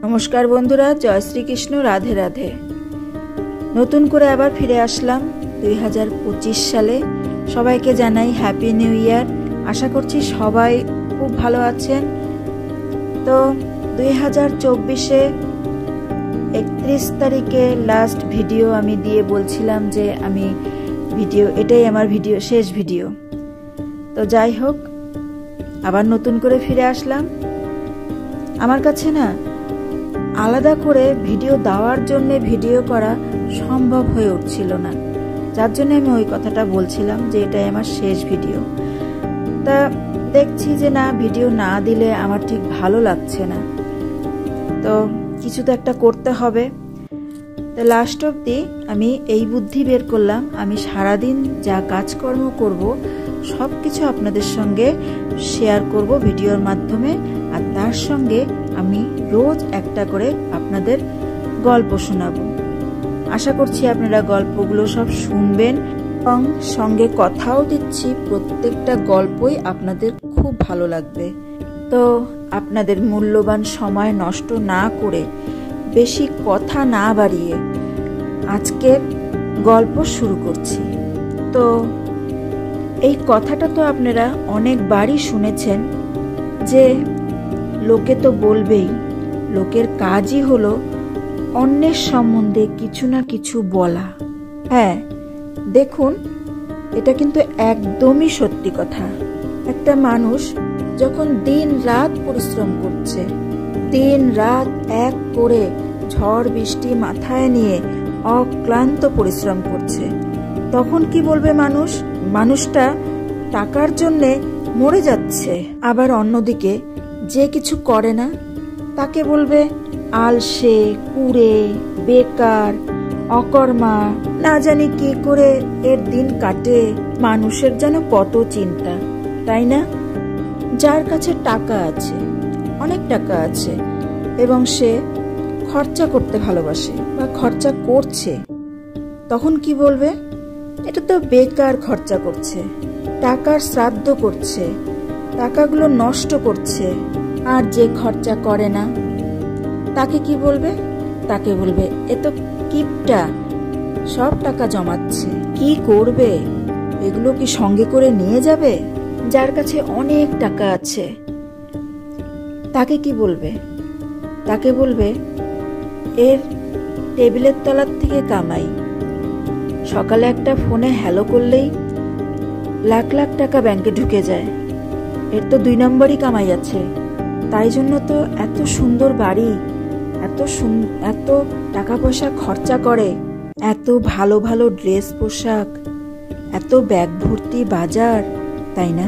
নমস্কার বন্ধুরা, জয় শ্রীকৃষ্ণ, রাধে রাধে। নতুন করে আবার ফিরে আসলাম 2025 সালে। সবাইকে জানাই হ্যাপি নিউ ইয়ার। আশা করছি সবাই খুব ভালো আছেন। তো 2024-এ 31 তারিখে লাস্ট ভিডিও আমি দিয়ে বলছিলাম যে এটাই আমার শেষ ভিডিও। তো যাই হোক, আবার নতুন করে ফিরে আসলাম। আমার কাছে না আলাদা করে ভিডিও দেওয়ার জন্য ভিডিও করা সম্ভব হয়ে উঠছিল না, যার জন্য আমি ওই কথাটা বলছিলাম যে এটাই আমার শেষ ভিডিও। তা দেখছি যে না, ভিডিও না দিলে আমার ঠিক ভালো লাগছে না, তো কিছু তো একটা করতে হবে। তো লাস্ট অবধি আমি এই বুদ্ধি বের করলাম, আমি সারাদিন যা কাজকর্ম করব সব কিছু আপনাদের সঙ্গে শেয়ার করব ভিডিওর মাধ্যমে, আর তার সঙ্গে আমি রোজ একটা করে আপনাদের গল্প শোনাবো। আশা করছি আপনারা গল্পগুলো সব শুনবেন এবং সঙ্গে কথাও দিচ্ছি, প্রত্যেকটা গল্পই আপনাদের খুব ভালো লাগবে। তো আপনাদের মূল্যবান সময় নষ্ট না করে, বেশি কথা না বাড়িয়ে আজকের গল্প শুরু করছি। তো এই কথাটা তো আপনারা অনেকবারই শুনেছেন যে লোকে তো বলবেই, লোকের কাজই হলো অন্যের সম্বন্ধে কিছু না কিছু বলা। হ্যাঁ, দেখুন, এটা কিন্তু একদমই সত্যি কথা। একটা মানুষ যখন দিন রাত পরিশ্রম করছে, দিন রাত এক করে ঝড় বৃষ্টি মাথায় নিয়ে অক্লান্ত পরিশ্রম করছে, তখন কি বলবে মানুষটা টাকার জন্যে মরে যাচ্ছে। আবার অন্যদিকে যে কিছু করে না তাকে বলবে আলসে, কুড়ে, বেকার, অকর্মা, না জানি কি করে এর দিন কাটে। মানুষের যেন কত চিন্তা, তাই না? যার কাছে টাকা আছে, অনেক টাকা আছে, এবং সে খরচা করতে ভালোবাসে বা খরচা করছে, তখন কি বলবে? এটা তো বেকার খরচা করছে, টাকার শ্রাদ্ধ করছে, টাকাগুলো নষ্ট করছে। আর যে খরচা করে না তাকে কি বলবে? তাকে বলবে এ তো কিপটা, সব টাকা জমাচ্ছে, কি করবে? এগুলো কি সঙ্গে করে নিয়ে যাবে? যার কাছে অনেক টাকা আছে তাকে কি বলবে? তাকে বলবে এর টেবিলের তলার থেকে কামাই, সকালে একটা ফোনে হ্যালো করলেই লাখ লাখ টাকা ব্যাংকে ঢুকে যায়, এর তো 2 নম্বরই কামাই আছে, তাই জন্য তো এত সুন্দর বাড়ি, এত টাকা পয়সা খরচা করে, এত ভালো ভালো ড্রেস পোশাক, এত ব্যাগ ভর্তি বাজার, তাই না?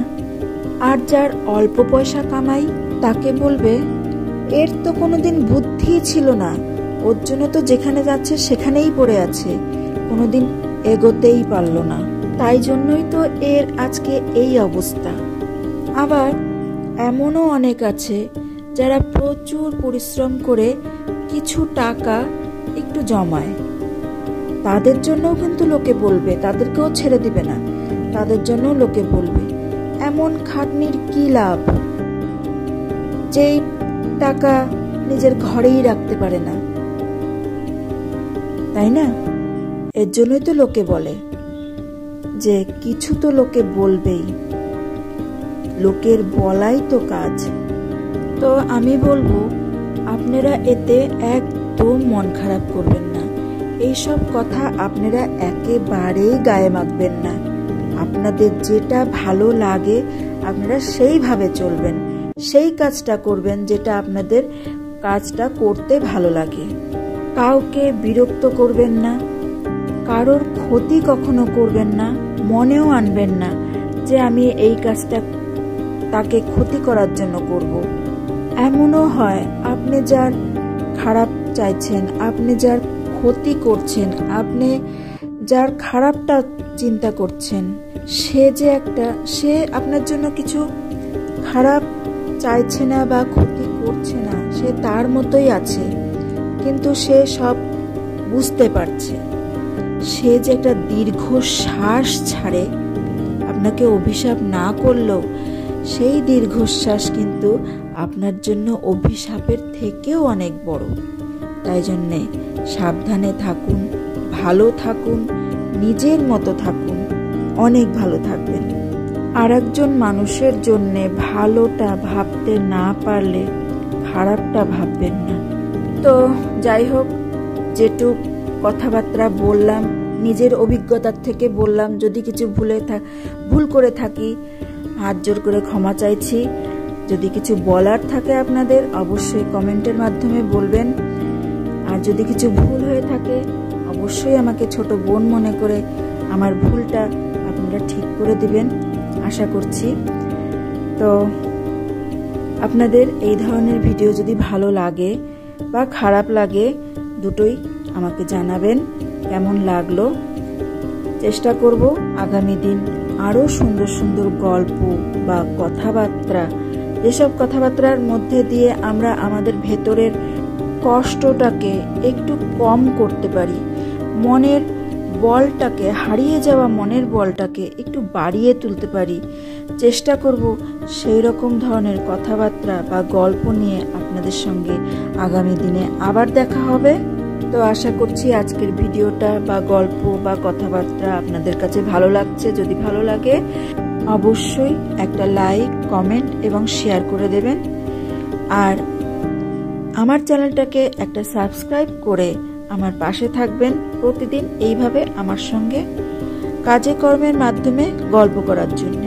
আর যার অল্প পয়সা কামাই তাকে বলবে এর তো কোনোদিন বুদ্ধি ছিল না, ওর জন্য তো যেখানে যাচ্ছে সেখানেই পড়ে আছে, কোনোদিন এগোতেই পারলো না, তাই জন্যই তো এর আজকে এই অবস্থা। আবার এমনও অনেক আছে যারা প্রচুর পরিশ্রম করে কিছু টাকা একটু জমায়, তাদের জন্যও কিন্তু লোকে বলবে, তাদেরকেও ছেড়ে দিবে না, তাদের জন্যও লোকে বলবে এমন খাটনির কি লাভ, যেই টাকা নিজের ঘরেই রাখতে পারে না, তাই না? এর জন্যই তো লোকে বলে যে কিছু তো লোকে বলবেই, লোকের বলাই তো কাজ। তো আমি বলবো আপনারা এতে একদম মন খারাপ করবেন না, এইসব কথা আপনারা একেবারেই গায়ে মাখবেন না। আপনাদের যেটা ভালো লাগে আপনারা সেইভাবে চলবেন, সেই কাজটা করবেন যেটা আপনাদের কাজটা করতে ভালো লাগে। কাউকে বিরক্ত করবেন না, কারোর ক্ষতি কখনো করবেন না, মনেও আনবেন না যে আমি এই কাজটা তাকে ক্ষতি করার জন্য করব। এমনও হয় আপনি যার খারাপ চাইছেন, আপনি যার ক্ষতি করছেন, আপনি যার খারাপটা চিন্তা করছেন, সে আপনার জন্য কিছু খারাপ চাইছে না বা ক্ষতি করছে না, সে তার মতোই আছে, কিন্তু সে সব বুঝতে পারছে। সে যে একটা দীর্ঘশ্বাস ছাড়ে, আপনাকে অভিশাপ না করলেও সেই দীর্ঘশ্বাস কিন্তু আপনার জন্য অভিশাপের থেকেও অনেক বড়। তাই জন্যে সাবধানে থাকুন, ভালো থাকুন, নিজের মতো থাকুন, অনেক ভালো থাকবেন। আর একজন মানুষের জন্যে ভালোটা ভাবতে না পারলে খারাপটা ভাববেন না। তো যাই হোক, যেটুক কথাবার্তা বললাম নিজের অভিজ্ঞতার থেকে বললাম। যদি কিছু ভুল করে থাকি হাত জোর করে ক্ষমা চাইছি। যদি কিছু বলার থাকে আপনাদের অবশ্যই কমেন্টের মাধ্যমে বলবেন। আর যদি কিছু ভুল হয়ে থাকে অবশ্যই আমাকে ছোট বোন মনে করে আমার ভুলটা আপনারা ঠিক করে দিবেন আশা করছি। তো আপনাদের এই ধরনের ভিডিও যদি ভালো লাগে বা খারাপ লাগে দুটোই আমাকে জানাবেন কেমন লাগলো। চেষ্টা করব আগামী দিন আরও সুন্দর সুন্দর গল্প বা কথাবার্তা, যেসব কথাবার্তার মধ্যে দিয়ে আমরা আমাদের ভেতরের কষ্টটাকে একটু কম করতে পারি, মনের বলটাকে, হারিয়ে যাওয়া মনের বলটাকে একটু বাড়িয়ে তুলতে পারি। চেষ্টা করব সেই রকম ধরনের কথাবার্তা বা গল্প নিয়ে আপনাদের সঙ্গে আগামী দিনে আবার দেখা হবে। তো আশা করছি আজকের ভিডিওটা বা গল্প বা কথাবার্তা আপনাদের কাছে ভালো লাগছে। যদি ভালো লাগে অবশ্যই একটা লাইক, কমেন্ট এবং শেয়ার করে দেবেন। আর আমার চ্যানেলটাকে একটা সাবস্ক্রাইব করে আমার পাশে থাকবেন, প্রতিদিন এইভাবে আমার সঙ্গে কাজে কর্মের মাধ্যমে গল্প করার জন্য।